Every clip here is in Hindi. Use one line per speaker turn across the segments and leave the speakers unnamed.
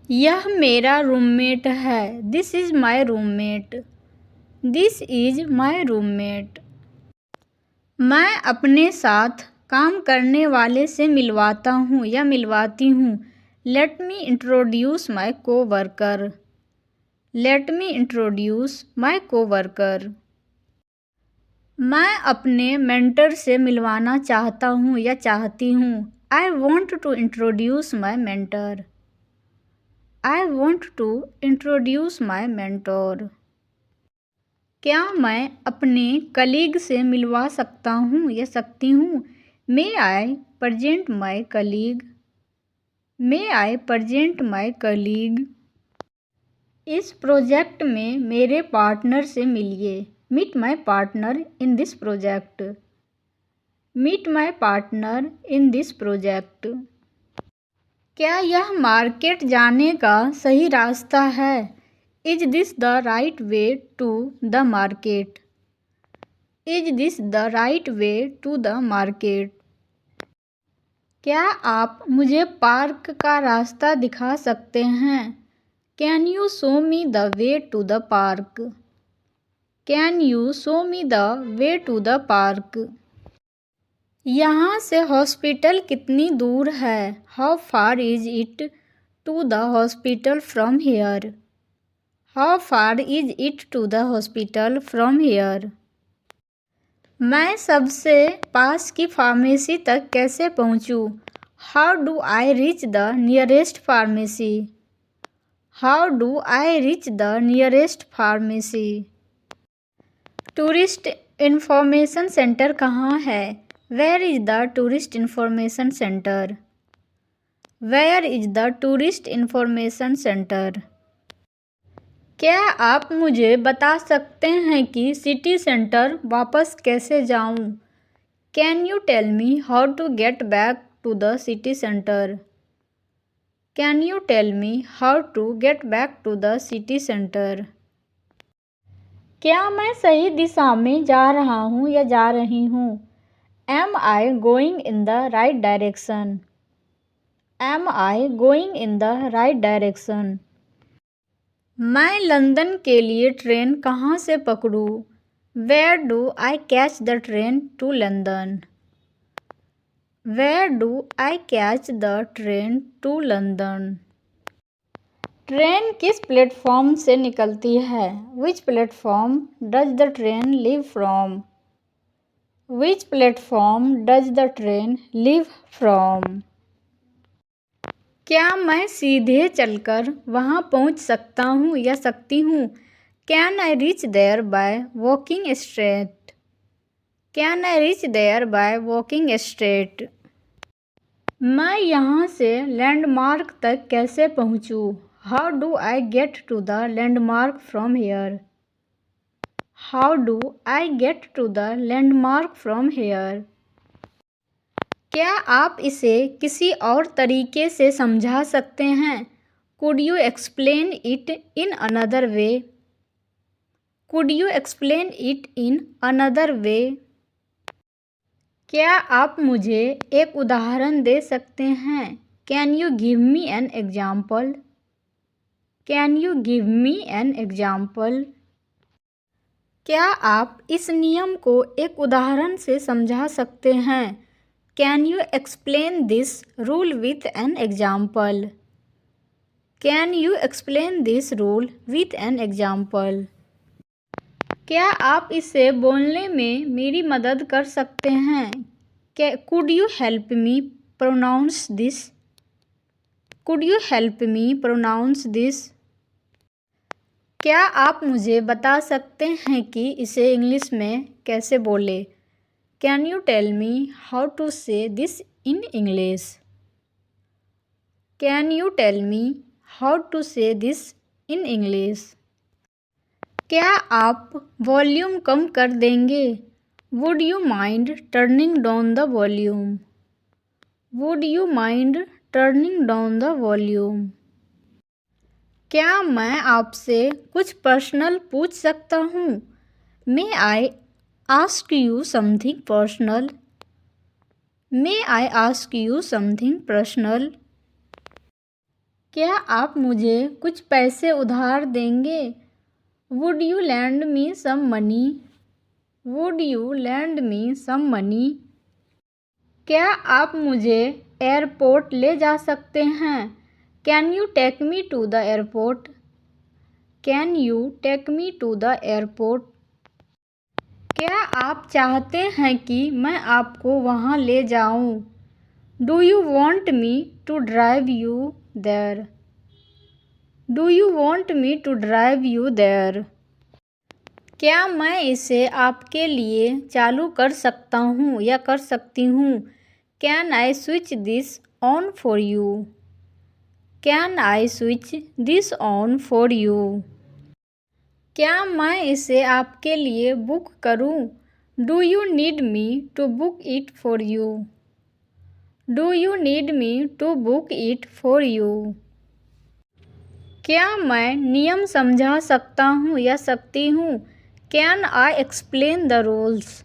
यह मेरा रूममेट है। This is my roommate. This is my roommate. मैं अपने साथ काम करने वाले से मिलवाता हूँ या मिलवाती हूँ। Let me introduce my co-worker. Let me introduce my co-worker. मैं अपने मेंटर से मिलवाना चाहता हूँ या चाहती हूँ। I want to introduce my mentor. I want to introduce my mentor. क्या मैं अपने कलीग से मिलवा सकता हूँ या सकती हूँ। May I present my colleague. May I present my colleague. इस प्रोजेक्ट में मेरे पार्टनर से मिलिए। Meet my partner in this project. Meet my partner in this project. क्या यह मार्केट जाने का सही रास्ता है। Is this the right way to the market. Is this the right way to the market. क्या आप मुझे पार्क का रास्ता दिखा सकते हैं। Can you show me the way to the park. Can you show me the way to the park. यहाँ से हॉस्पिटल कितनी दूर है। How far is it to the hospital from here. How far is it to the hospital from here. मैं सबसे पास की फार्मेसी तक कैसे पहुँचूँ। How do I reach the nearest pharmacy. How do I reach the nearest pharmacy. Tourist information centre कहाँ है। Where is the tourist information centre. Where is the tourist information centre. क्या आप मुझे बता सकते हैं कि सिटी सेंटर वापस कैसे जाऊं। Can you tell me how to get back to the city centre. Can you tell me how to get back to the city centre. क्या मैं सही दिशा में जा रहा हूँ या जा रही हूँ। Am I going in the right direction. Am I going in the right direction. मैं लंदन के लिए ट्रेन कहाँ से पकड़ूँ। Where do I catch the train to London. Where do I catch the train to London. Train किस प्लेटफॉर्म से निकलती है। Which platform does the train leave from. Which platform does the train leave from. क्या मैं सीधे चलकर वहाँ पहुँच सकता हूँ या सकती हूँ। Can I reach there by walking straight. Can I reach there by walking straight. मैं यहाँ से लैंडमार्क तक कैसे पहुँचूँ। How do I get to the landmark from here. How do I get to the landmark from here. क्या आप इसे किसी और तरीके से समझा सकते हैं। Could you explain it in another way. Could you explain it in another way. क्या आप मुझे एक उदाहरण दे सकते हैं। Can you give me an example. Can you give me an example. क्या आप इस नियम को एक उदाहरण से समझा सकते हैं। Can you explain this rule with an example. Can you explain this rule with an example. क्या आप इसे बोलने में मेरी मदद कर सकते हैं। Could you help me pronounce this. Could you help me pronounce this. क्या आप मुझे बता सकते हैं कि इसे इंग्लिश में कैसे बोले। Can you tell me how to say this in English. Can you tell me how to say this in English. क्या आप वॉल्यूम कम कर देंगे। Would you mind turning down the volume. Would you mind turning down the volume. क्या मैं आपसे कुछ पर्सनल पूछ सकता हूँ। May I ask you something personal. May I ask you something personal. क्या आप मुझे कुछ पैसे उधार देंगे? Would you lend me some money? Would you lend me some money? क्या आप मुझे एयरपोर्ट ले जा सकते हैं? Can you take me to the airport? Can you take me to the airport? क्या आप चाहते हैं कि मैं आपको वहाँ ले जाऊँ? Do you want me to drive you there? Do you want me to drive you there? क्या मैं इसे आपके लिए चालू कर सकता हूँ या कर सकती हूँ? Can I switch this on for you? Can I switch this on for you? क्या मैं इसे आपके लिए बुक करूँ? Do you need me to book it for you? Do you need me to book it for you? क्या मैं नियम समझा सकता हूँ या सकती हूँ? Can I explain the rules?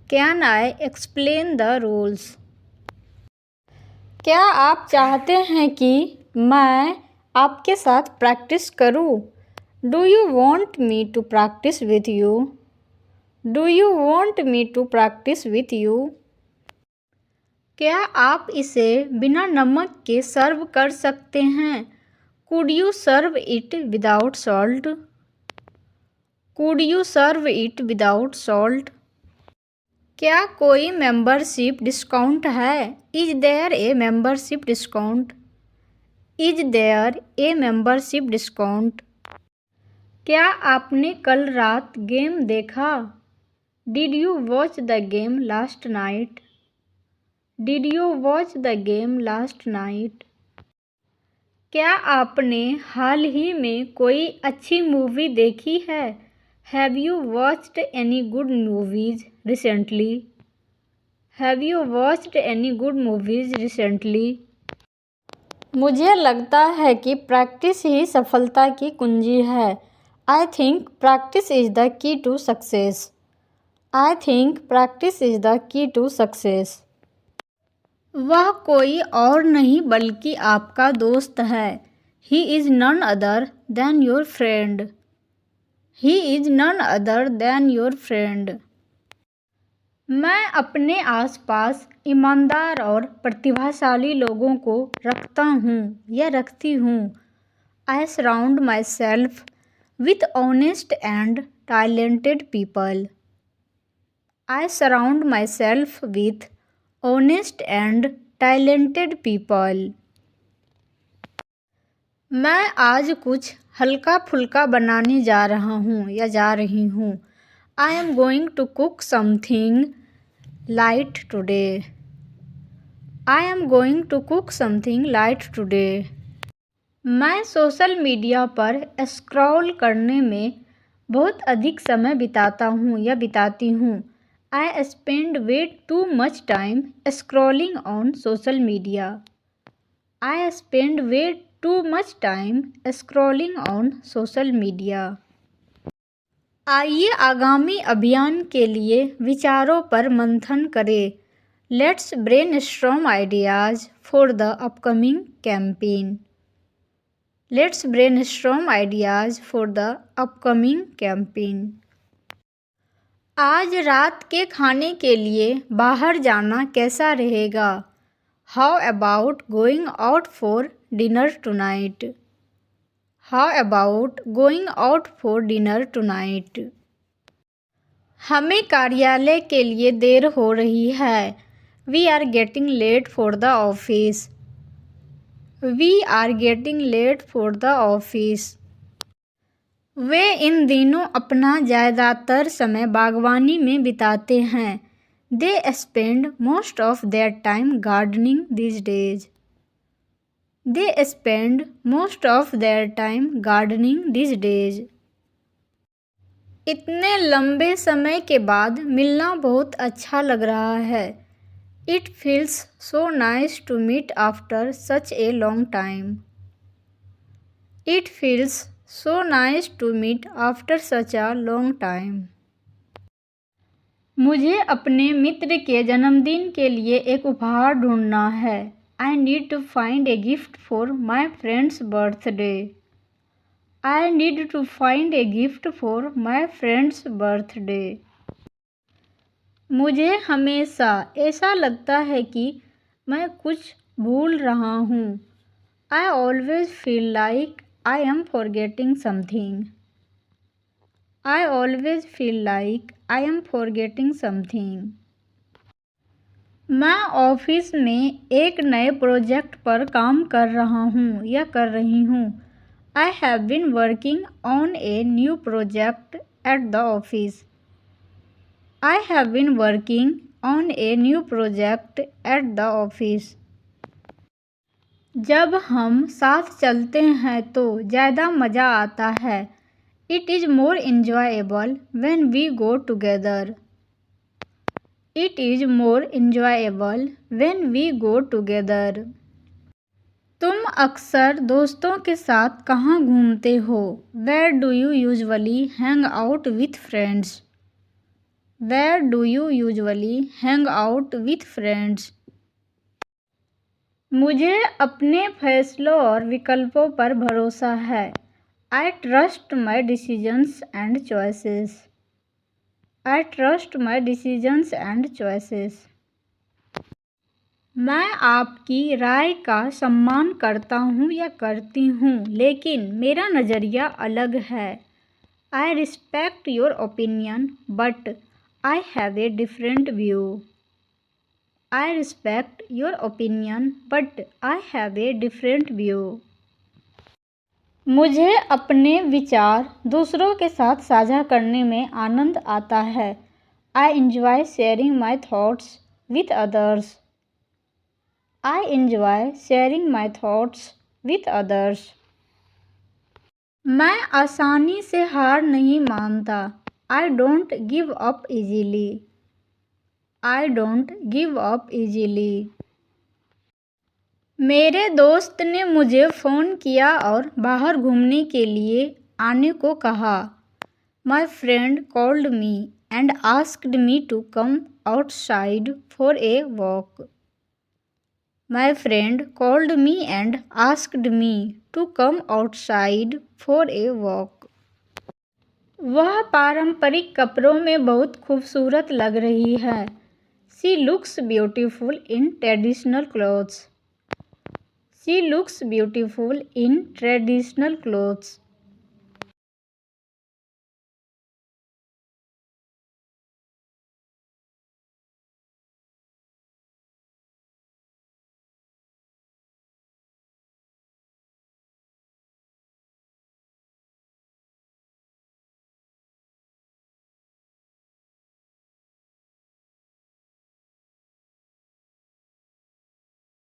Can I explain the rules? क्या आप चाहते हैं कि मैं आपके साथ प्रैक्टिस करूँ? Do you want me to practice with you? Do you want me to practice with you? क्या आप इसे बिना नमक के सर्व कर सकते हैं? Could you serve it without salt? Could you serve it without salt? क्या कोई मेंबरशिप डिस्काउंट है? Is there a membership discount? Is there a membership discount? क्या आपने कल रात गेम देखा? Did you watch the game last night? Did you watch the game last night? क्या आपने हाल ही में कोई अच्छी मूवी देखी है? Have you watched any good movies recently? Have you watched any good movies recently? मुझे लगता है कि प्रैक्टिस ही सफलता की कुंजी है। I think practice is the key to success. I think practice is the key to success. वह कोई और नहीं बल्कि आपका दोस्त है। He is none other than your friend. He is none other than your friend. मैं अपने आसपास ईमानदार और प्रतिभाशाली लोगों को रखता हूँ या रखती हूँ। I surround myself with honest and talented people. I surround myself with honest and talented people. मैं आज कुछ हल्का फुल्का बनाने जा रहा हूँ या जा रही हूँ। I am going to cook something light today. I am going to cook something light today. मैं सोशल मीडिया पर स्क्रॉल करने में बहुत अधिक समय बिताता हूँ या बिताती हूँ। I spend way too much time scrolling on social media. I spend way too much time scrolling on social media. आइए आगामी अभियान के लिए विचारों पर मंथन करें। Let's brainstorm ideas for the upcoming campaign. Let's brainstorm ideas for the upcoming campaign. आज रात के खाने के लिए बाहर जाना कैसा रहेगा? How about going out for dinner tonight? How about going out for dinner tonight? हमें कार्यालय के लिए देर हो रही है। We are getting late for the office. We are getting late for the office. वे इन दिनों अपना ज़्यादातर समय बागवानी में बिताते हैं। They spend most of their time gardening these days. They spend most of their time gardening these days. इतने लंबे समय के बाद मिलना बहुत अच्छा लग रहा है। It feels so nice to meet after such a long time. It feels so nice to meet after such a long time. मुझे अपने मित्र के जन्मदिन के लिए एक उपहार ढूंढना है। I need to find a gift for my friend's birthday. I need to find a gift for my friend's birthday. मुझे हमेशा ऐसा लगता है कि मैं कुछ भूल रहा हूँ. I always feel like I am forgetting something. I always feel like I am forgetting something. मैं ऑफिस में एक नए प्रोजेक्ट पर काम कर रहा हूँ या कर रही हूँ. I have been working on a new project at the office. I have been working on a new project at the office. जब हम साथ चलते हैं तो ज़्यादा मज़ा आता है. It is more enjoyable when we go together. It is more enjoyable when we go together. तुम अक्सर दोस्तों के साथ कहाँ घूमते हो? Where do you usually hang out with friends? Where do you usually hang out with friends? मुझे अपने फैसलों और विकल्पों पर भरोसा है. I trust my decisions and choices. I trust my decisions and choices. मैं आपकी राय का सम्मान करता हूँ या करती हूँ, लेकिन मेरा नज़रिया अलग है. I respect your opinion, but I have a different view. I respect your opinion, but I have a different view. मुझे अपने विचार दूसरों के साथ साझा करने में आनंद आता है. I enjoy sharing my thoughts with others. I enjoy sharing my thoughts with others. मैं आसानी से हार नहीं मानता. I don't give up easily. I don't give up easily. मेरे दोस्त ने मुझे फ़ोन किया और बाहर घूमने के लिए आने को कहा. My friend called me and asked me to come outside for a walk. My friend called me and asked me to come outside for a walk. वह पारंपरिक कपड़ों में बहुत खूबसूरत लग रही है. She looks beautiful in traditional clothes. She looks beautiful in traditional clothes.